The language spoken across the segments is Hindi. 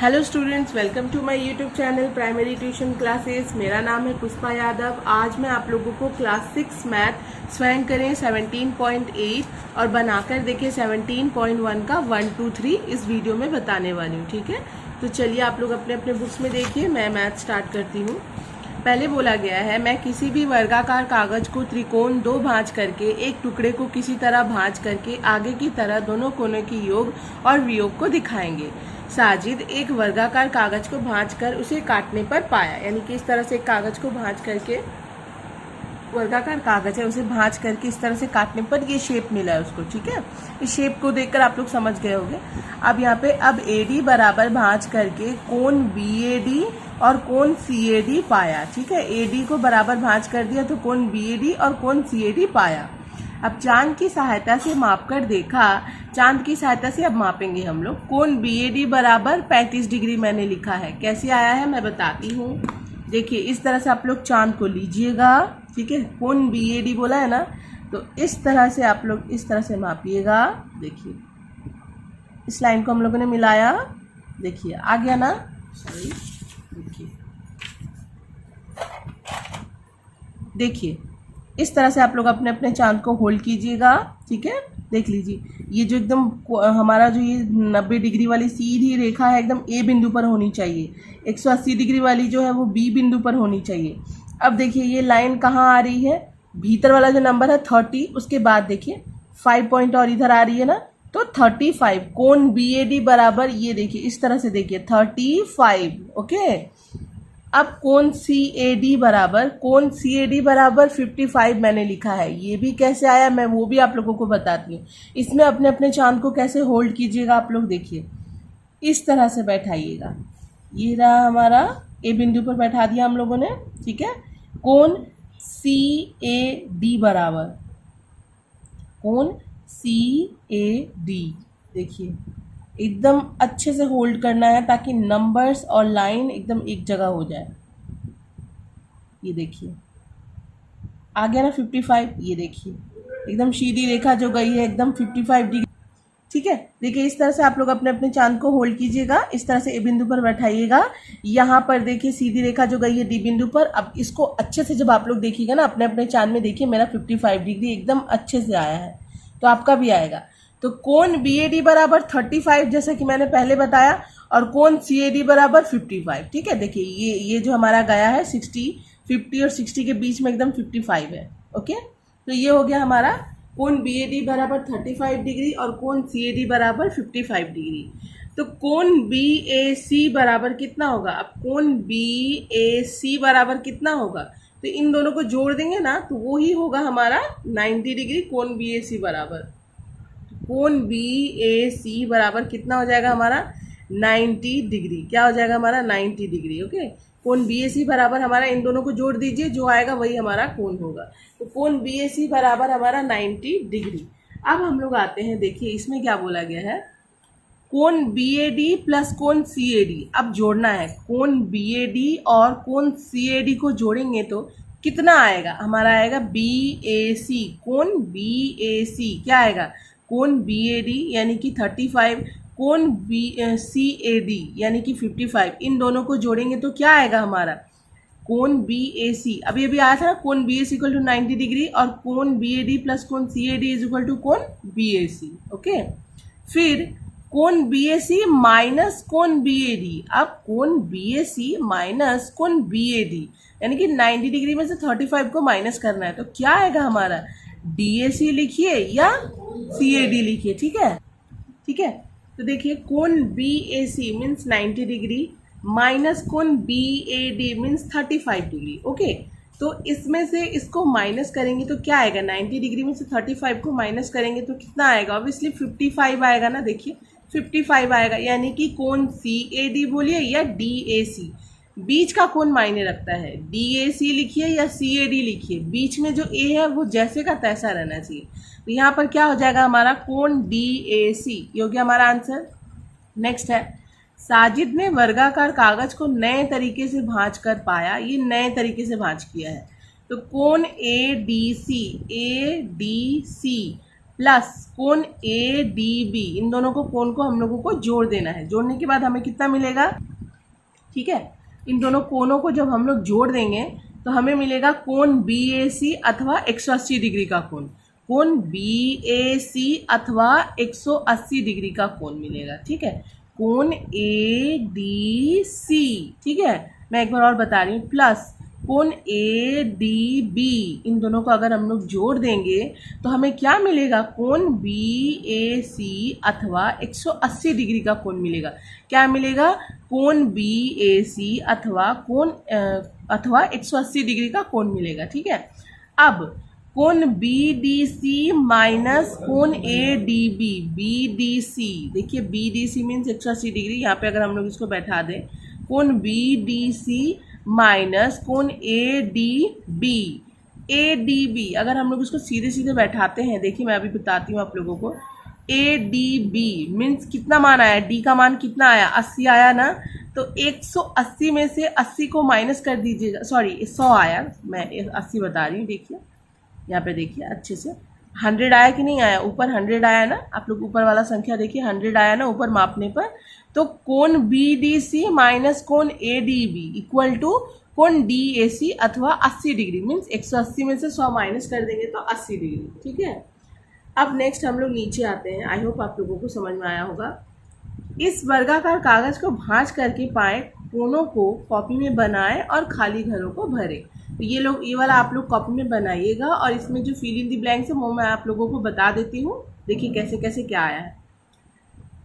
Hello students, welcome to my YouTube channel primary tuition classes. मेरा नाम है पुष्पा यादव। आज मैं आप लोगों को क्लास 6 मैथ स्वयं करें 17.8 और बनाकर देखें 17.1 का 1 2 3 इस वीडियो में बताने वाली हूँ। ठीक है, तो चलिए आप लोग अपने अपने बुक्स में देखिए, मैं मैथ स्टार्ट करती हूँ। पहले बोला गया है, मैं किसी भी वर्गाकार कागज को त्रिकोण दो भांज करके एक टुकड़े को किसी तरह भांज करके आगे की तरह दोनों कोनों की योग और वियोग को दिखाएंगे। साजिद एक वर्गाकार कागज को भांजकर उसे काटने पर पाया, यानी कि इस तरह से कागज को भांज करके, वर्गाकार कागज है उसे भांज करके इस तरह से काटने पर ये शेप मिला है उसको। ठीक है, इस शेप को देखकर आप लोग समझ गए होंगे। अब यहाँ पे अब AD बराबर भांज करके कोण BAD और कोण CAD पाया। ठीक है, AD को बराबर भांज कर दिया तो कोण BAD और कोण CAD पाया। अब चांद की सहायता से मापकर देखा, चांद की सहायता से अब मापेंगे हम लोग। कोण BAD बराबर 35 डिग्री मैंने लिखा है। कैसे आया है मैं बताती हूँ। देखिए इस तरह से आप लोग चांद को लीजिएगा। ठीक है, कोण BAD बोला है ना, तो इस तरह से आप लोग इस तरह से मापिएगा। देखिए इस लाइन को हम लोगों ने मिलाया, देखिए आ गया ना। देखिए इस तरह से आप लोग अपने अपने चांद को होल्ड कीजिएगा। ठीक है, देख लीजिए ये जो एकदम हमारा जो ये 90 डिग्री वाली सीधी रेखा है एकदम A बिंदु पर होनी चाहिए। 180 डिग्री वाली जो है वो B बिंदु पर होनी चाहिए। अब देखिए ये लाइन कहाँ आ रही है, भीतर वाला जो नंबर है 30, उसके बाद देखिए 5 पॉइंट और इधर आ रही है ना, तो 35। कोण BAD बराबर ये देखिए इस तरह से देखिए 35। ओके, अब कोण CAD बराबर 55 मैंने लिखा है। ये भी कैसे आया मैं वो भी आप लोगों को बताती हूँ। इसमें अपने अपने चांद को कैसे होल्ड कीजिएगा आप लोग देखिए, इस तरह से बैठाइएगा। ये रहा हमारा A बिंदु पर बैठा दिया हम लोगों ने। ठीक है, कोण CAD देखिए एकदम अच्छे से होल्ड करना है ताकि नंबर्स और लाइन एकदम एक जगह हो जाए। ये देखिए आ गया ना 55। ये देखिए एकदम सीधी रेखा जो गई है एकदम 55 डिग्री। ठीक है, देखिए इस तरह से आप लोग अपने अपने चांद को होल्ड कीजिएगा, इस तरह से A बिंदु पर बैठाइएगा। यहाँ पर देखिए सीधी रेखा जो गई है D बिंदु पर। अब इसको अच्छे से जब आप लोग देखिएगा ना अपने अपने चांद में, देखिए मेरा 55 डिग्री एकदम अच्छे से आया है, तो आपका भी आएगा। तो कोण BAD बराबर 35 जैसा कि मैंने पहले बताया, और कोण CAD बराबर 55। ठीक है, देखिए ये जो हमारा गया है 50 और 60 के बीच में एकदम 55 है। ओके, तो ये हो गया हमारा कोण BAD बराबर 35 डिग्री और कोण CAD बराबर 55 डिग्री। तो कोण BAC बराबर कितना होगा? अब कोण BAC बराबर कितना होगा, तो इन दोनों को जोड़ देंगे ना तो वो ही होगा हमारा 90 डिग्री। कोण BAC बराबर, कोण BAC बराबर कितना हो जाएगा हमारा 90 डिग्री। क्या हो जाएगा हमारा 90 डिग्री। ओके, कोण BAC बराबर हमारा, इन दोनों को जोड़ दीजिए, जो आएगा वही हमारा कोण होगा। तो कोण BAC बराबर हमारा 90 डिग्री। अब हम लोग आते हैं, देखिए इसमें क्या बोला गया है, कोण BAD प्लस कोण CAD अब जोड़ना है। कोण BAD और कोण CAD को जोड़ेंगे तो कितना आएगा हमारा, आएगा BAC। कोण BAC क्या आएगा, कोण BAD यानी कि 35, कोण CAD यानी कि 55, इन दोनों को जोड़ेंगे तो क्या आएगा हमारा, कोण BAC। अभी अभी आया था ना कोण BAC इक्वल टू 90 डिग्री और कोण BAD प्लस कोण CAD इज इक्वल टू कोण BAC। ओके, फिर कोण BAC माइनस कोण BAD। अब कोण BAC माइनस कोण BAD यानी कि 90 डिग्री में से 35 को माइनस करना है, तो क्या आएगा हमारा, DAC लिखिए या CAD लिखिए। ठीक है, ठीक है, तो देखिए कोण BAC मीन्स 90 डिग्री माइनस कोण BAD मीन्स 35 डिग्री। ओके, तो इसमें से इसको माइनस करेंगे तो क्या आएगा, 90 डिग्री में से 35 को माइनस करेंगे तो कितना आएगा, ऑब्वियसली 55 आएगा ना। देखिए 55 आएगा, यानी कि कोण CAD बोलिए या DAC, बीच का कोण मायने रखता है। DAC लिखिए या CAD लिखिए, बीच में जो A है वो जैसे का तैसा रहना चाहिए। तो यहाँ पर क्या हो जाएगा हमारा कोण DAC, ये हो गया हमारा आंसर। नेक्स्ट है, साजिद ने वर्गाकार कागज को नए तरीके से भांज कर पाया। ये नए तरीके से भांज किया है, तो कोण ADC प्लस कोण ए डी बी, इन दोनों को कोण को हम लोगों को जोड़ देना है। जोड़ने के बाद हमें कितना मिलेगा, ठीक है, इन दोनों कोणों को जब हम लोग जोड़ देंगे तो हमें मिलेगा कोण बी ए सी अथवा 180 डिग्री का कोण, कोण बी ए सी अथवा 180 डिग्री का कोण मिलेगा, ठीक है, कोण ए डी सी, ठीक है। मैं एक बार और बता रही हूँ, प्लस कोण ए डी बी, इन दोनों को अगर हम लोग जोड़ देंगे तो हमें क्या मिलेगा, कोण बी ए सी अथवा 180 डिग्री का कोण मिलेगा। क्या मिलेगा, कोण बी ए सी अथवा 180 डिग्री का कोण मिलेगा, ठीक है। अब कोण बी डी सी माइनस कोण A D B, B D C, देखिए B D C means 180 degree, यहाँ पे अगर हम लोग इसको बैठा दें, कोण बी डी सी माइनस कोण A D B, A D B अगर हम लोग इसको सीधे सीधे बैठाते हैं, देखिए मैं अभी बताती हूँ आप लोगों को, ए डी बी मीन्स कितना मान आया, डी का मान कितना आया, 80 आया ना, तो 180 में से 80 को माइनस कर दीजिएगा, सॉरी 100 आया, मैं 80 बता रही हूँ, देखिए यहाँ पे देखिए अच्छे से, 100 आया कि नहीं आया, ऊपर 100 आया ना, आप लोग ऊपर वाला संख्या देखिए 100 आया ना ऊपर मापने पर, तो कोण बी डी सी माइनस कोण A D B equal to कोण डी ए सी अथवा 80 डिग्री, मीन्स 180 में से 100 माइनस कर देंगे तो 80 डिग्री, ठीक है। अब नेक्स्ट हम लोग नीचे आते हैं, आई होप आप लोगों को समझ में आया होगा। इस वर्गाकार कागज को भांज करके पाए कोनों को कॉपी में बनाएं और खाली घरों को भरें। तो ये वाला आप लोग कॉपी में बनाइएगा और इसमें जो फिल इन द ब्लैंक्स है वो मैं आप लोगों को बता देती हूँ। देखिए कैसे कैसे क्या आया है।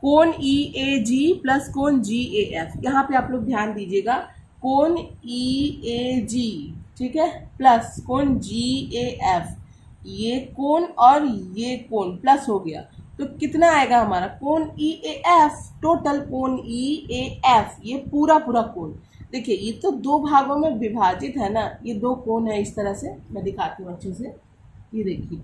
कोण ई ए जी प्लस कोण जी ए एफ, यहाँ पे आप लोग ध्यान दीजिएगा, कोण ई ए जी, ठीक है, प्लस कोण जी ए एफ, ये कोण और ये कोण प्लस हो गया तो कितना आएगा हमारा, कोण ई ए एफ, टोटल कोण ई ए एफ, ये पूरा पूरा कोण। देखिए ये तो दो भागों में विभाजित है ना, ये दो कोण है, इस तरह से मैं दिखाती हूँ अच्छे से, ये देखिए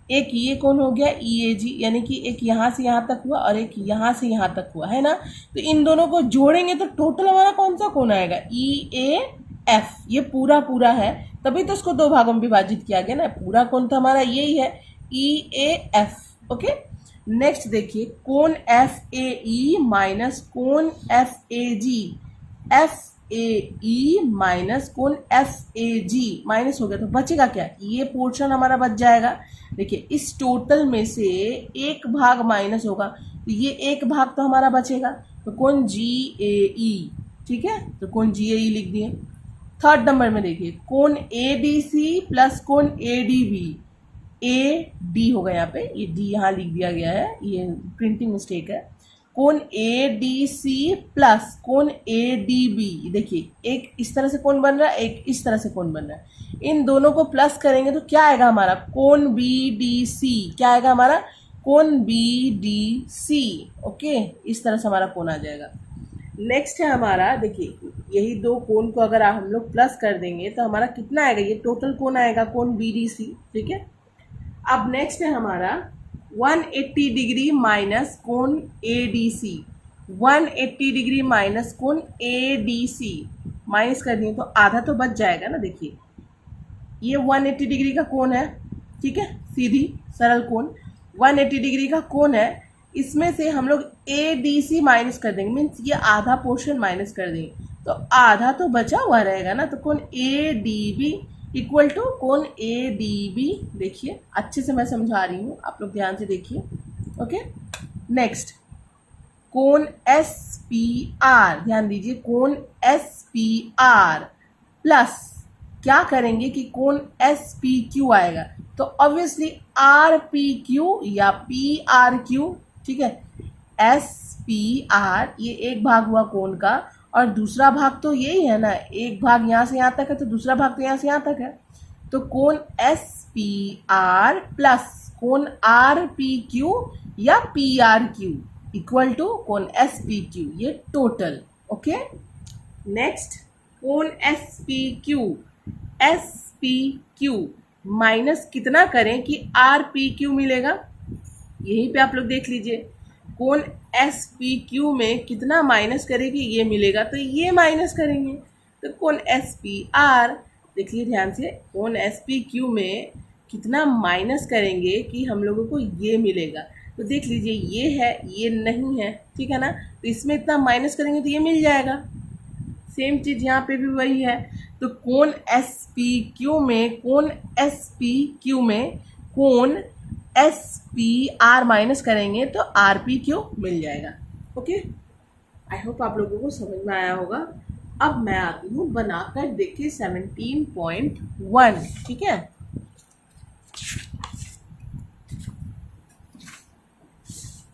एक ये कोण हो गया ई ए जी, यानी कि एक यहाँ से यहाँ तक हुआ और एक यहाँ से यहाँ तक हुआ है ना, तो इन दोनों को जोड़ेंगे तो टोटल हमारा कौन सा कोण आएगा, ई ए एफ, ये पूरा पूरा है, तभी तो उसको दो भागों में विभाजित किया गया ना, पूरा कोण तो हमारा यही है E A F, okay. Next देखिए कोण एफ ए ई माइनस कोण F A G, F A E minus कोण एफ ए जी, माइनस हो गया तो बचेगा क्या, ये पोर्शन हमारा बच जाएगा। देखिए इस टोटल में से एक भाग माइनस होगा तो ये एक भाग तो हमारा बचेगा, तो कोण जी ए ई, ठीक है, तो कोण जी ए ई लिख दिए। थर्ड नंबर में देखिए कोण ए डी सी प्लस कोण A D B, A D होगा यहाँ पे, ये डी यहाँ लिख दिया गया है, ये प्रिंटिंग मिस्टेक है, कोण ए डी सी प्लस कोण ए डी बी, देखिए एक इस तरह से कोण बन रहा है, एक इस तरह से कोण बन रहा है, इन दोनों को प्लस करेंगे तो क्या आएगा हमारा, कोण बी डी सी, क्या आएगा हमारा, कोण बी डी सी, ओके, इस तरह से हमारा कोण आ जाएगा। नेक्स्ट है हमारा, देखिए यही दो कोण को अगर हम लोग प्लस कर देंगे तो हमारा कितना आएगा, ये टोटल कोण आएगा कोण बी डी सी, ठीक है। अब नेक्स्ट है हमारा 180 डिग्री माइनस कोण A D C, 180 degree minus कोण ए डी सी, माइनस कर दिए तो आधा तो बच जाएगा ना। देखिए ये 180 डिग्री का कोण है, ठीक है, सीधी सरल कोण 180 डिग्री का कोण है, इसमें से हम लोग ए डी सी माइनस कर देंगे, मीन्स ये आधा पोर्शन माइनस कर देंगे तो आधा तो बचा हुआ रहेगा ना, तो कोण A D B equal to कोण ए डी बी। देखिए अच्छे से मैं समझा रही हूँ, आप लोग ध्यान से देखिए, ओके। नेक्स्ट कोण एस पी आर, ध्यान दीजिए, कोण एस पी आर प्लस क्या करेंगे कि कोण एस पी क्यू आएगा, तो ऑब्वियसली आर पी क्यू या पी आर क्यू, ठीक है, एस पी आर ये एक भाग हुआ कोण का और दूसरा भाग तो यही है ना, एक भाग यहाँ से यहाँ तक है तो दूसरा भाग तो यहाँ से यहाँ तक है, तो कोण एस पी आर प्लस कोण आर पी क्यू या P R Q equal to कोण एस पी क्यू, ये टोटल, ओके। नेक्स्ट कोण एस पी क्यू माइनस कितना करें कि आर पी क्यू मिलेगा, यहीं पे आप लोग देख लीजिए, कोण एस पी क्यू में कितना माइनस करेंगे ये मिलेगा, तो ये माइनस करेंगे तो कोण एस पी आर, देखिए ध्यान से, कोण एस पी क्यू में कितना माइनस करेंगे कि हम लोगों को ये मिलेगा। तो देख लीजिए ये है, ये नहीं है, ठीक है ना। तो इसमें इतना माइनस करेंगे तो ये मिल जाएगा। सेम चीज़ यहाँ पे भी वही है। तो कोण एस पी क्यू में, कोण एस पी क्यू में कोण एस पी आर माइनस करेंगे तो आर पी क्यू मिल जाएगा। ओके, आई होप आप लोगों को समझ में आया होगा। अब मैं आती हूँ बनाकर देखिए 17.1, ठीक है।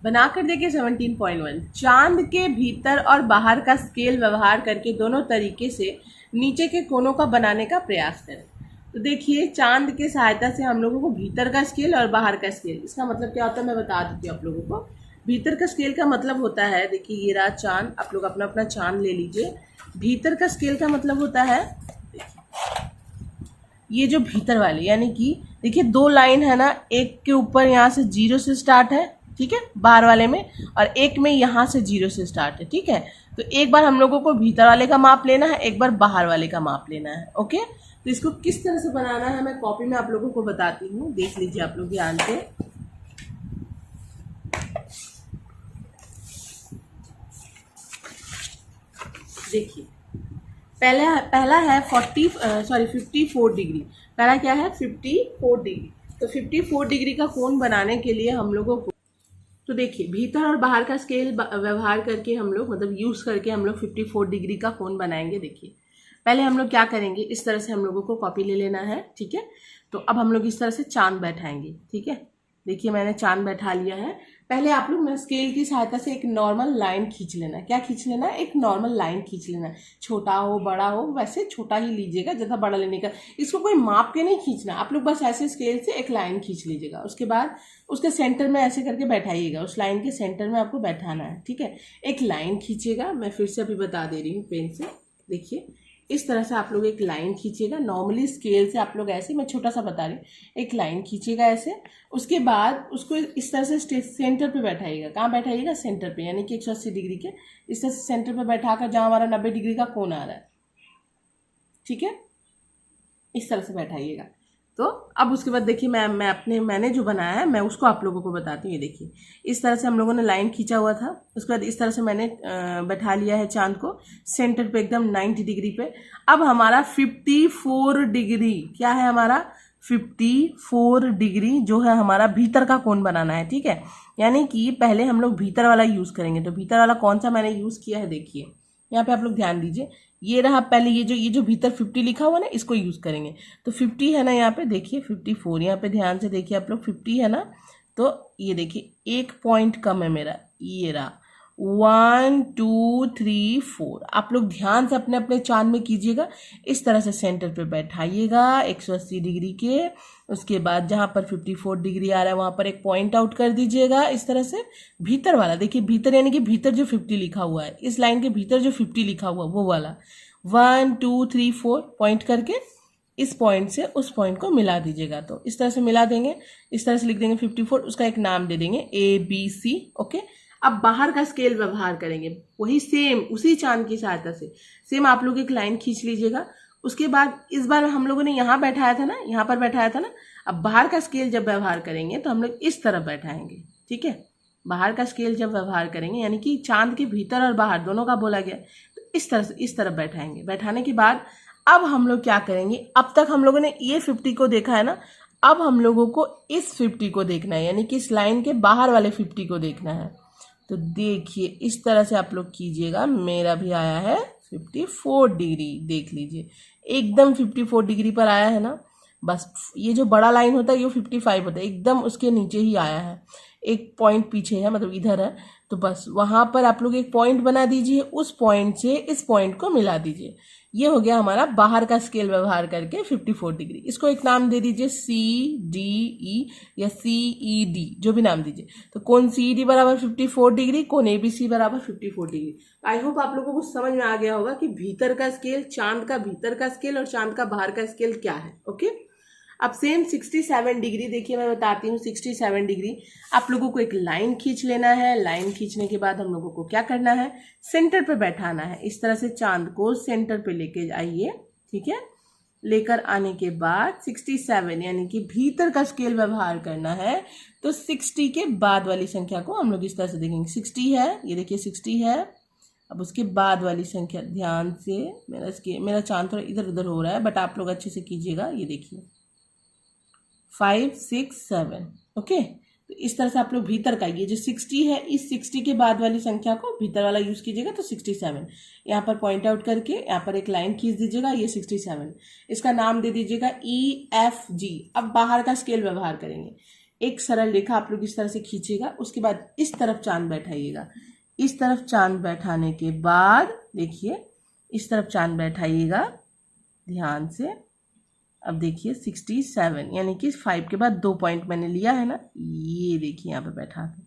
बनाकर देखिए 17.1। चांद के भीतर और बाहर का स्केल व्यवहार करके दोनों तरीके से नीचे के कोनों का बनाने का प्रयास करें। तो देखिए चांद के सहायता से हम लोगों को भीतर का स्केल और बाहर का स्केल, इसका मतलब क्या होता है मैं बता देती हूँ आप लोगों को। भीतर का स्केल का मतलब होता है, देखिए ये रहा चांद, आप लोग अपना अपना चांद ले लीजिए। भीतर का स्केल का मतलब होता है ये जो भीतर वाले, यानी कि देखिए दो लाइन है ना, एक के ऊपर यहाँ से 0 से स्टार्ट है, ठीक है, बाहर वाले में, और एक में यहाँ से 0 से स्टार्ट है, ठीक है। तो एक बार हम लोगों को भीतर वाले का माप लेना है, एक बार बाहर वाले का माप लेना है। ओके, तो इसको किस तरह से बनाना है मैं कॉपी में आप लोगों को बताती हूँ, देख लीजिए आप लोग ध्यान से। देखिए पहला है 54 डिग्री। पहला क्या है 54 डिग्री। तो 54 डिग्री का कोण बनाने के लिए हम लोगों को, तो देखिए भीतर और बाहर का स्केल व्यवहार करके हम लोग, मतलब यूज़ करके हम लोग 54 डिग्री का कोण बनाएंगे। देखिए पहले हम लोग क्या करेंगे, इस तरह से हम लोगों को कॉपी ले लेना है, ठीक है। तो अब हम लोग इस तरह से चांद बैठाएंगे, ठीक है। देखिए मैंने चांद बैठा लिया है। पहले आप लोग स्केल की सहायता से एक नॉर्मल लाइन खींच लेना। क्या खींच लेना? एक नॉर्मल लाइन खींच लेना। छोटा हो बड़ा हो, वैसे छोटा ही लीजिएगा, ज़्यादा बड़ा लेने का, इसको कोई माप के नहीं खींचना। आप लोग बस ऐसे स्केल से एक लाइन खींच लीजिएगा। उसके बाद उसके सेंटर में ऐसे करके बैठाइएगा, उस लाइन के सेंटर में आपको बैठाना है, ठीक है। एक लाइन खींचिएगा, मैं फिर से अभी बता दे रही हूँ पेन से। देखिए इस तरह से आप लोग एक लाइन खींचिएगा। नॉर्मली स्केल से आप लोग ऐसे, मैं छोटा सा बता रही हूँ, एक लाइन खींचिएगा ऐसे। उसके बाद उसको इस तरह से सेंटर पे बैठाइएगा। कहाँ बैठाइएगा? सेंटर पे, यानी कि 180 डिग्री के इस तरह से सेंटर पे बैठाकर जहाँ हमारा 90 डिग्री का कोण आ रहा है, ठीक है, इस तरह से बैठाइएगा। तो अब उसके बाद देखिए मैंने जो बनाया है मैं उसको आप लोगों को बताती हूँ। ये देखिए इस तरह से हम लोगों ने लाइन खींचा हुआ था। उसके बाद इस तरह से मैंने बैठा लिया है चांद को सेंटर पे एकदम 90 डिग्री पे। अब हमारा 54 डिग्री, क्या है हमारा 54 डिग्री जो है हमारा भीतर का कोण बनाना है, ठीक है। यानी कि पहले हम लोग भीतर वाला यूज़ करेंगे। तो भीतर वाला कौन सा मैंने यूज़ किया है, देखिए यहाँ पे आप लोग ध्यान दीजिए। ये रहा पहले, ये जो भीतर 50 लिखा हुआ ना, इसको यूज़ करेंगे। तो 50 है ना यहाँ पे, देखिए 54, यहाँ पे ध्यान से देखिए आप लोग, 50 है ना। तो ये देखिए एक पॉइंट कम है मेरा, ये रहा 1 2 3 4। आप लोग ध्यान से अपने अपने चांद में कीजिएगा। इस तरह से सेंटर पे बैठाइएगा 180 डिग्री के। उसके बाद जहाँ पर 54 डिग्री आ रहा है वहाँ पर एक पॉइंट आउट कर दीजिएगा इस तरह से। भीतर वाला देखिए, भीतर यानी कि भीतर जो 50 लिखा हुआ है, इस लाइन के भीतर जो 50 लिखा हुआ वो वाला 1 2 3 4 पॉइंट करके इस पॉइंट से उस पॉइंट को मिला दीजिएगा। तो इस तरह से मिला देंगे, इस तरह से लिख देंगे 54, उसका एक नाम दे देंगे ABC। ओके, अब बाहर का स्केल व्यवहार करेंगे, वही सेम उसी चांद की सहायता से सेम आप लोग एक लाइन खींच लीजिएगा। उसके बाद इस बार हम लोगों ने यहाँ बैठाया था ना, यहाँ पर बैठाया था ना। अब बाहर का स्केल जब व्यवहार करेंगे तो हम लोग इस तरह बैठाएंगे, ठीक है। बाहर का स्केल जब व्यवहार करेंगे यानी कि चांद के भीतर और बाहर दोनों का बोला गया, तो इस तरह से इस तरह बैठाएंगे। बैठाने के बाद अब हम लोग क्या करेंगे, अब तक हम लोगों ने ये 50 को देखा है ना, अब हम लोगों को इस 50 को देखना है, यानी कि इस लाइन के बाहर वाले 50 को देखना है। तो देखिए इस तरह से आप लोग कीजिएगा। मेरा भी आया है 54 डिग्री, देख लीजिए एकदम 54 डिग्री पर आया है ना। बस ये जो बड़ा लाइन होता है ये 55 होता है, एकदम उसके नीचे ही आया है, एक पॉइंट पीछे है, मतलब इधर है। तो बस वहाँ पर आप लोग एक पॉइंट बना दीजिए, उस पॉइंट से इस पॉइंट को मिला दीजिए। ये हो गया हमारा बाहर का स्केल व्यवहार करके 54 डिग्री। इसको एक नाम दे दीजिए CDE या CED, जो भी नाम दीजिए। तो कोण CED बराबर 54 डिग्री, कोण ABC बराबर 54 डिग्री। आई होप आप लोगों को समझ में आ गया होगा कि भीतर का स्केल, चांद का भीतर का स्केल और चांद का बाहर का स्केल क्या है। ओके, अब सेम 67 डिग्री देखिए मैं बताती हूँ। 67 डिग्री आप लोगों को एक लाइन खींच लेना है। लाइन खींचने के बाद हम लोगों को क्या करना है, सेंटर पे बैठाना है। इस तरह से चांद को सेंटर पे लेके आइए, ठीक है। लेकर आने के बाद 67 यानी कि भीतर का स्केल व्यवहार करना है, तो 60 के बाद वाली संख्या को हम लोग इस तरह से देखेंगे। 60 है, ये देखिए 60 है। अब उसके बाद वाली संख्या, ध्यान से, मेरा चांद थोड़ा इधर उधर हो रहा है, बट आप लोग अच्छे से कीजिएगा। ये देखिए 5 6 7, ओके। तो इस तरह से आप लोग भीतर का, ये जो 60 है, इस 60 के बाद वाली संख्या को भीतर वाला यूज कीजिएगा, तो 67 यहाँ पर पॉइंट आउट करके यहाँ पर एक लाइन खींच दीजिएगा, ये 67। इसका नाम दे दीजिएगा EFG। अब बाहर का स्केल व्यवहार करेंगे। एक सरल रेखा आप लोग इस तरह से खींचिएगा, उसके बाद इस तरफ चांद बैठाइएगा। इस तरफ चांद बैठाने के बाद देखिए, इस तरफ चांद बैठाइएगा ध्यान से। अब देखिए 67 यानी कि 5 के बाद 2 पॉइंट मैंने लिया है ना, ये देखिए यहाँ पे बैठा के,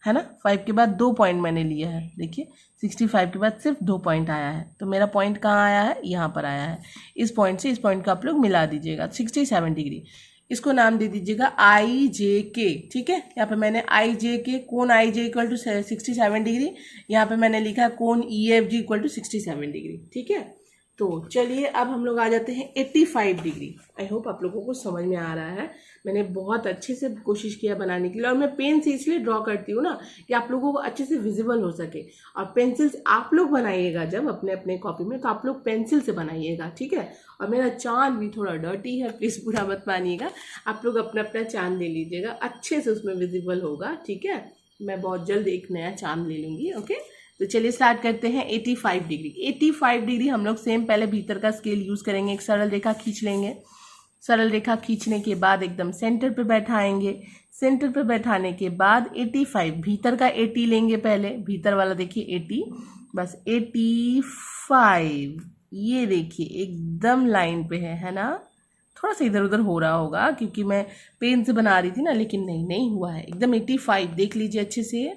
है ना। 5 के बाद 2 पॉइंट मैंने लिया है, देखिए 65 के बाद सिर्फ 2 पॉइंट आया है। तो मेरा पॉइंट कहाँ आया है, यहाँ पर आया है। इस पॉइंट से इस पॉइंट को आप लोग मिला दीजिएगा, 67 डिग्री। इसको नाम दे दीजिएगा IJK, ठीक है। यहाँ पे मैंने IJK, कोण IJ इक्वल टू 67 डिग्री, यहाँ पे मैंने लिखा कोण EFG इक्वल टू 67 डिग्री, ठीक है। तो चलिए अब हम लोग आ जाते हैं 85 डिग्री। आई होप आप लोगों को समझ में आ रहा है। मैंने बहुत अच्छे से कोशिश किया बनाने के लिए, और मैं पेन से इसलिए ड्रॉ करती हूँ ना कि आप लोगों को अच्छे से विजिबल हो सके। और पेंसिल से आप लोग बनाइएगा जब अपने अपने कॉपी में, तो आप लोग पेंसिल से बनाइएगा, ठीक है। और मेरा चांद भी थोड़ा डर्टी है, प्लीज़ बुरा मत मानिएगा। आप लोग अपना अपना चांद ले लीजिएगा, अच्छे से उसमें विजिबल होगा, ठीक है। मैं बहुत जल्द एक नया चांद ले लूँगी, ओके। तो चलिए स्टार्ट करते हैं 85 डिग्री। 85 डिग्री हम लोग सेम पहले भीतर का स्केल यूज करेंगे। एक सरल रेखा खींच लेंगे। सरल रेखा खींचने के बाद एकदम सेंटर पे बैठाएंगे। सेंटर पे बैठाने के बाद 85, भीतर का 80 लेंगे पहले, भीतर वाला देखिए 80, बस 85, ये देखिए एकदम लाइन पे है ना। थोड़ा सा इधर उधर हो रहा होगा क्योंकि मैं पेन से बना रही थी ना, लेकिन नहीं हुआ है, एकदम 85 देख लीजिए अच्छे से,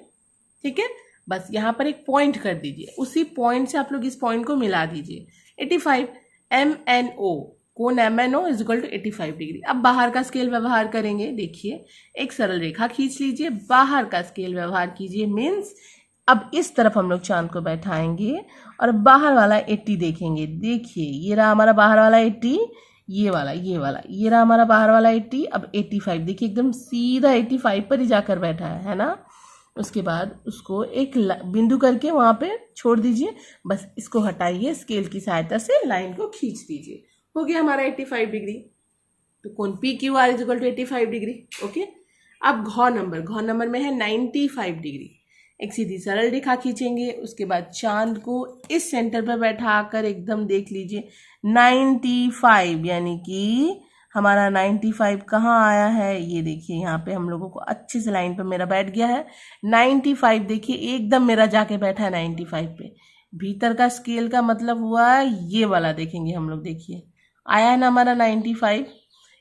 ठीक है। बस यहाँ पर एक पॉइंट कर दीजिए, उसी पॉइंट से आप लोग इस पॉइंट को मिला दीजिए। 85 MNO, कोण MNO is equal to 85 degree. अब बाहर का स्केल व्यवहार करेंगे। देखिए एक सरल रेखा खींच लीजिए, बाहर का स्केल व्यवहार कीजिए, मीन्स अब इस तरफ हम लोग चांद को बैठाएंगे और बाहर वाला 80 देखेंगे। देखिए ये रहा हमारा बाहर वाला 80, ये वाला ये रहा हमारा बाहर वाला 80। अब 85 देखिए एकदम सीधा 85 पर ही जाकर बैठा है ना। उसके बाद उसको एक बिंदु करके वहाँ पे छोड़ दीजिए, बस इसको हटाइए, स्केल की सहायता से लाइन को खींच दीजिए। हो गया हमारा 85 डिग्री। तो कोण PQR is equal to 85 degree, okay. अब घ नंबर में है 95 डिग्री। एक सीधी सरल रेखा खींचेंगे, उसके बाद चांद को इस सेंटर पर बैठाकर एकदम देख लीजिए 95, यानी कि हमारा 95 कहाँ आया है, ये देखिए यहाँ पे हम लोगों को अच्छे से लाइन पे मेरा बैठ गया है 95। देखिए एकदम मेरा जाके बैठा है 95 पे। भीतर का स्केल का मतलब हुआ ये वाला, देखेंगे हम लोग, देखिए आया है ना हमारा 95।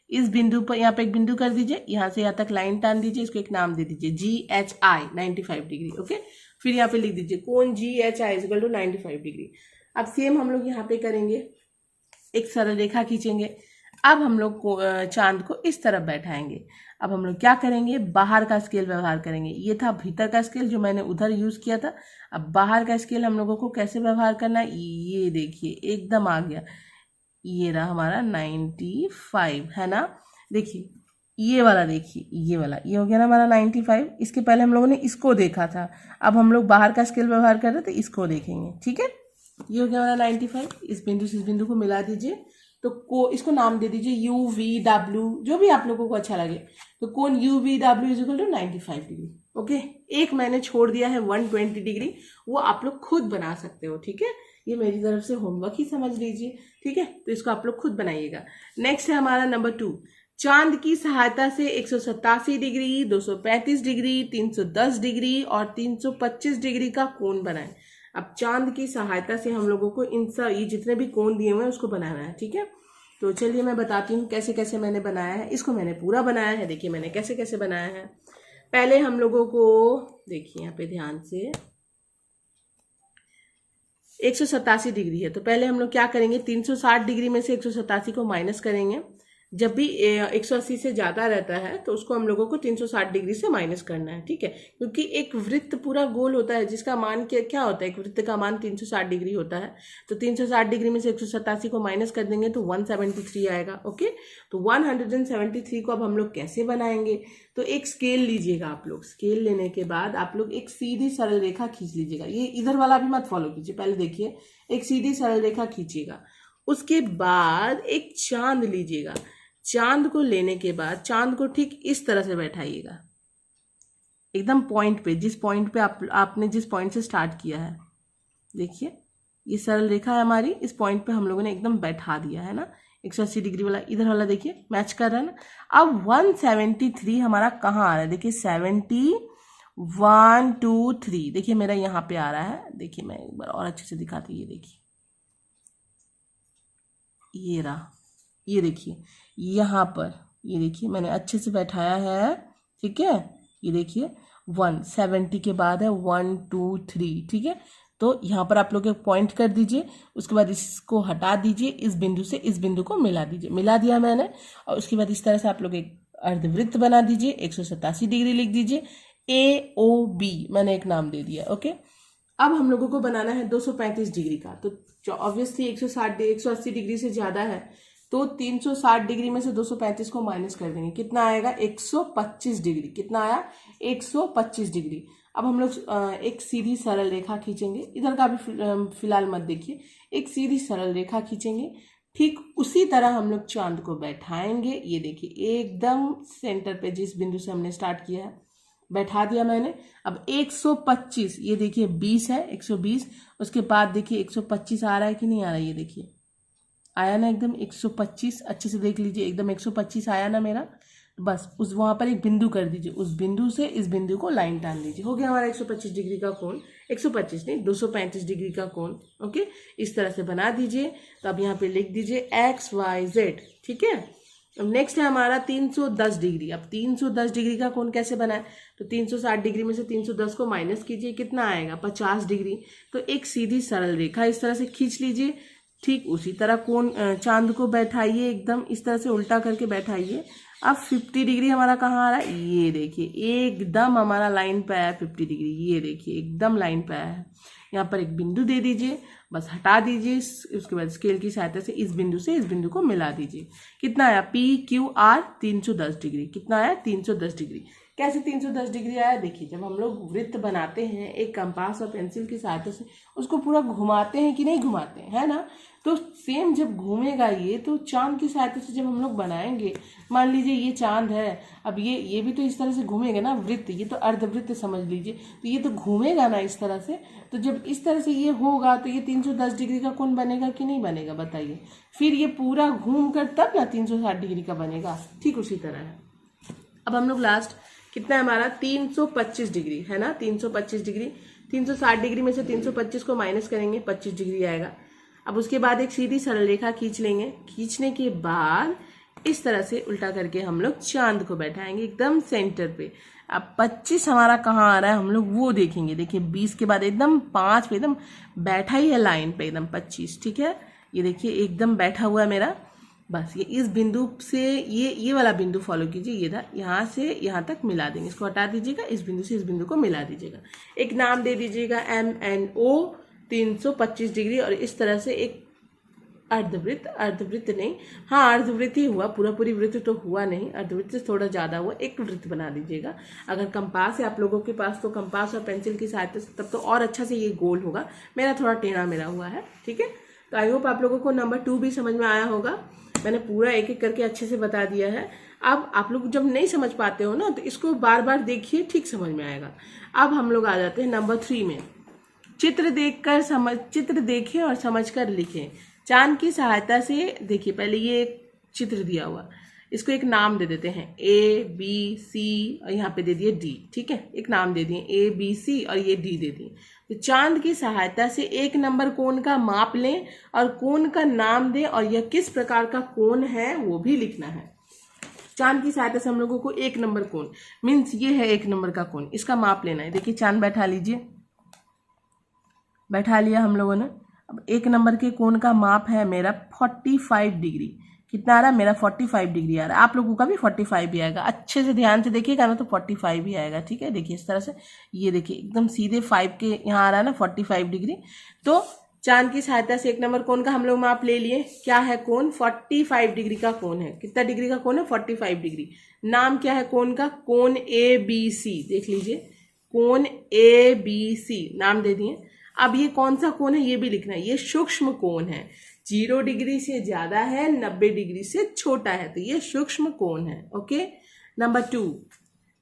इस बिंदु पर यहाँ पे एक बिंदु कर दीजिए, यहाँ से यहाँ तक लाइन टान दीजिए, इसको एक नाम दे दीजिए GHI 95 डिग्री, ओके। फिर यहाँ पे लिख दीजिए कोण GHI is equal to 95 degree. अब सेम हम लोग यहाँ पे करेंगे, एक सरल रेखा खींचेंगे। अब हम लोग चांद को इस तरफ बैठाएंगे। अब हम लोग क्या करेंगे, बाहर का स्केल व्यवहार करेंगे। ये था भीतर का स्केल जो मैंने उधर यूज किया था। अब बाहर का स्केल हम लोगों को कैसे व्यवहार करना है, ये देखिए एकदम आ गया, ये रहा हमारा 95, है ना। देखिए ये वाला, देखिए ये वाला, ये हो गया ना हमारा 95। इसके पहले हम लोगों ने इसको देखा था, अब हम लोग बाहर का स्केल व्यवहार कर रहे थे, इसको देखेंगे, ठीक है। ये हो गया हमारा 95। इस बिंदु से इस बिंदु को मिला दीजिए, तो इसको नाम दे दीजिए UVW, जो भी आप लोगों को अच्छा लगे। तो कोण UVW is equal to 95 degree, okay. एक मैंने छोड़ दिया है 120 डिग्री, वो आप लोग खुद बना सकते हो, ठीक है। ये मेरी तरफ से होमवर्क ही समझ लीजिए, ठीक है। तो इसको आप लोग खुद बनाइएगा। नेक्स्ट है हमारा नंबर 2। चांद की सहायता से 187 डिग्री, 235 डिग्री, 310 डिग्री और 325 डिग्री का कोण बनाएं। अब चांद की सहायता से हम लोगों को ये जितने भी कोण दिए हुए हैं उसको बनाना है, ठीक है। तो चलिए मैं बताती हूँ कैसे कैसे मैंने बनाया है। इसको मैंने पूरा बनाया है, देखिए मैंने कैसे कैसे बनाया है। पहले हम लोगों को देखिए यहाँ पे ध्यान से 187 डिग्री है, तो पहले हम लोग क्या करेंगे, 360 डिग्री में से 187 को माइनस करेंगे। जब भी 180 से ज़्यादा रहता है तो उसको हम लोगों को 360 डिग्री से माइनस करना है, ठीक है। क्योंकि एक वृत्त पूरा गोल होता है जिसका मान क्या होता है, एक वृत्त का मान 360 डिग्री होता है। तो 360 डिग्री में से 187 को माइनस कर देंगे तो 173 आएगा। ओके, तो 173 को अब हम लोग कैसे बनाएंगे, तो एक स्केल लीजिएगा आप लोग। स्केल लेने के बाद आप लोग एक सीधी सरल रेखा खींच लीजिएगा। ये इधर वाला भी मत फॉलो कीजिए, पहले देखिए, एक सीधी सरल रेखा खींचिएगा। उसके बाद एक चांद लीजिएगा। चांद को लेने के बाद चांद को ठीक इस तरह से बैठाइएगा, एकदम पॉइंट पे, जिस पॉइंट पे आपने जिस पॉइंट से स्टार्ट किया है। देखिए ये सरल रेखा है हमारी, इस पॉइंट पे हम लोगों ने एकदम बैठा दिया है ना। 180 डिग्री वाला इधर वाला देखिए मैच कर रहा है ना। अब 173 हमारा कहाँ आ रहा है, देखिए 70 1 2 3, देखिए मेरा यहाँ पे आ रहा है। देखिए मैं एक बार और अच्छे से दिखाती हूँ, ये देखिए, ये रहा, ये देखिए यहाँ पर, ये देखिए मैंने अच्छे से बैठाया है, ठीक है। ये देखिए 170 के बाद है 1 2 3, ठीक है। तो यहाँ पर आप लोग एक पॉइंट कर दीजिए, उसके बाद इसको हटा दीजिए, इस बिंदु से इस बिंदु को मिला दीजिए, मिला दिया मैंने। और उसके बाद इस तरह से आप लोग एक अर्धवृत्त बना दीजिए, 187 डिग्री लिख दीजिए, AOB मैंने एक नाम दे दिया। ओके, अब हम लोगों को बनाना है 235 डिग्री का। तो ऑब्वियसली 180 डिग्री से ज़्यादा है, तो 360 डिग्री में से 235 को माइनस कर देंगे, कितना आएगा 125 डिग्री। कितना आया 125 डिग्री। अब हम लोग एक सीधी सरल रेखा खींचेंगे, इधर का भी फिलहाल मत देखिए, एक सीधी सरल रेखा खींचेंगे। ठीक उसी तरह हम लोग चांद को बैठाएंगे। ये देखिए एकदम सेंटर पे, जिस बिंदु से हमने स्टार्ट किया है बैठा दिया मैंने। अब 125, ये देखिए 20 है, 120, उसके बाद देखिए 125 आ रहा है कि नहीं आ रहा है, ये देखिए आया ना एकदम 125, अच्छे से देख लीजिए, एकदम 125 आया ना मेरा। बस उस वहाँ पर एक बिंदु कर दीजिए, उस बिंदु से इस बिंदु को लाइन टान दीजिए, हो गया हमारा 125 डिग्री का कोण। 125 नहीं, 235 डिग्री का कोण। ओके, इस तरह से बना दीजिए। तो अब यहाँ पे लिख दीजिए XYZ, ठीक है। अब नेक्स्ट है हमारा 310 डिग्री। अब 310 डिग्री का कोण कैसे बनाए, तो 360 डिग्री में से 310 को माइनस कीजिए, कितना आएगा 50 डिग्री। तो एक सीधी सरल रेखा इस तरह से खींच लीजिए। ठीक उसी तरह कोण चांद को बैठाइए, एकदम इस तरह से उल्टा करके बैठाइए। अब 50 डिग्री हमारा कहाँ आ रहा है, ये देखिए एकदम हमारा लाइन पे आया 50 डिग्री, ये देखिए एकदम लाइन पे आया है। यहाँ पर एक बिंदु दे दीजिए, बस हटा दीजिए, उसके बाद स्केल की सहायता से इस बिंदु से इस बिंदु को मिला दीजिए। कितना आया PQR 310 डिग्री। कितना आया 310 डिग्री। कैसे 310 डिग्री आया, देखिए जब हम लोग वृत्त बनाते हैं एक कंपास और पेंसिल की सहायता से उसको पूरा घुमाते हैं कि नहीं घुमाते हैं, है ना। तो सेम जब घूमेगा ये, तो चांद की सहायता से जब हम लोग बनाएंगे, मान लीजिए ये चांद है, अब ये भी तो इस तरह से घूमेगा ना वृत्त, ये तो अर्धवृत्त समझ लीजिए, तो ये तो घूमेगा ना इस तरह से। तो जब इस तरह से ये होगा तो ये 310 डिग्री का कोण बनेगा कि नहीं बनेगा, बताइए। फिर ये पूरा घूम कर तब ना 360 डिग्री का बनेगा। ठीक उसी तरह है। अब हम लोग लास्ट कितना है हमारा 325 डिग्री है ना, 325 डिग्री। 360 डिग्री में से 325 को माइनस करेंगे, 25 डिग्री आएगा। अब उसके बाद एक सीधी सरल रेखा खींच लेंगे। खींचने के बाद इस तरह से उल्टा करके हम लोग चांद को बैठाएंगे एकदम सेंटर पे। अब 25 हमारा कहाँ आ रहा है हम लोग वो देखेंगे। देखिए 20 के बाद एकदम 5 पे एकदम बैठा ही है लाइन पे एकदम 25, ठीक है। ये देखिए एकदम बैठा हुआ है मेरा। बस ये इस बिंदु से ये वाला बिंदु फॉलो कीजिए, ये था, यहाँ से यहाँ तक मिला देंगे। इसको हटा दीजिएगा, इस बिंदु से इस बिंदु को मिला दीजिएगा। एक नाम दे दीजिएगा MNO 325 डिग्री। और इस तरह से एक अर्धवृत्त नहीं, हाँ अर्धवृत्त ही हुआ, पूरी वृत्त तो हुआ नहीं, अर्धवृत्त से थोड़ा ज़्यादा हुआ, एक वृत्त बना दीजिएगा। अगर कंपास है आप लोगों के पास तो कंपास और पेंसिल की सहायता से तब तो और अच्छा से ये गोल होगा। मेरा थोड़ा टेढ़ा मेरा हुआ है, ठीक है। तो आई होप आप लोगों को नंबर 2 भी समझ में आया होगा। मैंने पूरा एक एक करके अच्छे से बता दिया है। अब आप लोग जब नहीं समझ पाते हो ना तो इसको बार बार देखिए, ठीक समझ में आएगा। अब हम लोग आ जाते हैं नंबर 3 में। चित्र देखें और समझकर लिखें। चांद की सहायता से देखिए, पहले ये एक चित्र दिया हुआ, इसको एक नाम दे देते हैं ABC और यहाँ पे दे दिए D, ठीक है। एक नाम दे दिए ABC और ये D दे दिए। तो चांद की सहायता से 1 नंबर कोण का माप लें और कोण का नाम दें और यह किस प्रकार का कोण है वो भी लिखना है। चांद की सहायता से हम लोगों को 1 नंबर कोण मीन्स ये है 1 नंबर का कोण, इसका माप लेना है। देखिए चांद बैठा लीजिए, बैठा लिया हम लोगों ने। अब 1 नंबर के कोण का माप है मेरा 45 डिग्री। कितना आ रहा है मेरा 45 डिग्री आ रहा है, आप लोगों का भी 45 भी आएगा। अच्छे से ध्यान से देखिएगा ना तो 45 भी आएगा, ठीक है। देखिए इस तरह से, ये देखिए एकदम सीधे 5 के यहाँ आ रहा है ना 45 डिग्री। तो चांद की सहायता से एक नंबर कोण का हम लोग माप ले लिए। क्या है कोण? 45 डिग्री का कोण है। कितना डिग्री का कोण है? 45 डिग्री। नाम क्या है कोण का? कोण ABC। देख लीजिए, कोण ABC नाम दे दिए। अब ये कौन सा कोण है ये भी लिखना है। ये सूक्ष्म कोण है, 0 डिग्री से ज्यादा है, 90 डिग्री से छोटा है, तो ये सूक्ष्म कोण है। ओके। नंबर 2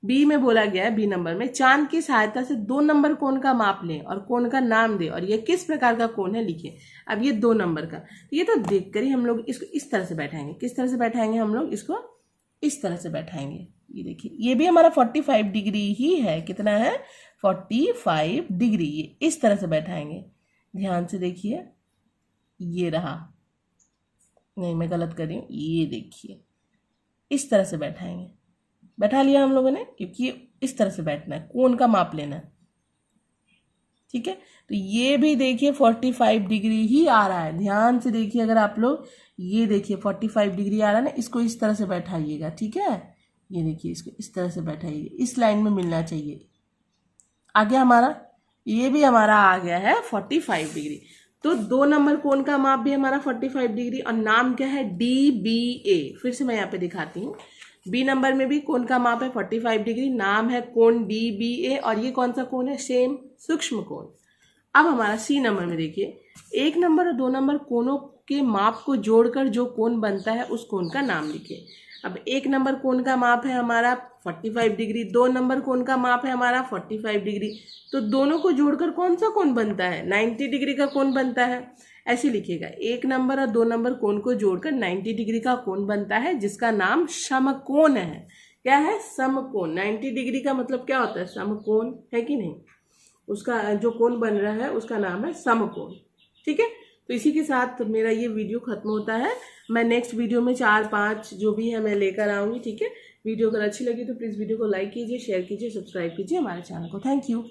बी में बोला गया है, बी नंबर में, चांद की सहायता से 2 नंबर कोण का माप लें और कोण का नाम दें और ये किस प्रकार का कोण है लिखिए। अब ये 2 नंबर का, ये तो देखकर ही हम लोग इसको इस तरह से बैठाएंगे। किस तरह से बैठाएंगे हम लोग इसको? इस तरह से बैठाएंगे। ये देखिए, ये भी हमारा 45 डिग्री ही है। कितना है? 45 डिग्री। ये इस तरह से बैठाएंगे, ध्यान से देखिए। ये रहा, नहीं मैं गलत कर रही हूँ, ये देखिए इस तरह से बैठाएंगे। बैठा लिया हम लोगों ने, क्योंकि इस तरह से बैठना है, कोण का माप लेना है, ठीक है। तो ये भी देखिए 45 डिग्री ही आ रहा है, ध्यान से देखिए। अगर आप लोग ये देखिए 45 डिग्री आ रहा है ना, इसको इस तरह से बैठाइएगा, ठीक है। ये देखिए इसको इस तरह से बैठाइए, इस लाइन में मिलना चाहिए। आ गया हमारा, ये भी हमारा आ गया है 45 डिग्री। तो 2 नंबर कोण का माप भी हमारा 45 डिग्री और नाम क्या है? DBA। फिर से मैं यहाँ पे दिखाती हूँ। बी नंबर में भी कोण का माप है 45 डिग्री, नाम है कोण DBA और ये कौन सा कोण है? सेम सूक्ष्म कोण। अब हमारा सी नंबर में देखिए, 1 नंबर और 2 नंबर कोणों के माप को जोड़कर जो कोण बनता है उस कोण का नाम लिखिए। अब 1 नंबर कोण का माप है हमारा 45 डिग्री, 2 नंबर कोण का माप है हमारा 45 डिग्री, तो दोनों को जोड़कर कौन सा कोण बनता है? 90 डिग्री का कोण बनता है। ऐसे लिखिएगा, 1 नंबर और 2 नंबर कोण को जोड़कर 90 डिग्री का कोण बनता है, जिसका नाम समकोण है। क्या है? समकोण। 90 डिग्री का मतलब क्या होता है? समकोण, है कि नहीं? उसका जो कोण बन रहा है उसका नाम है समकोण, ठीक है। तो इसी के साथ मेरा ये वीडियो खत्म होता है। मैं नेक्स्ट वीडियो में 4-5 जो भी है मैं लेकर आऊँगी, ठीक है। वीडियो अगर अच्छी लगी तो प्लीज़ वीडियो को लाइक कीजिए, शेयर कीजिए, सब्सक्राइब कीजिए हमारे चैनल को। Thank you.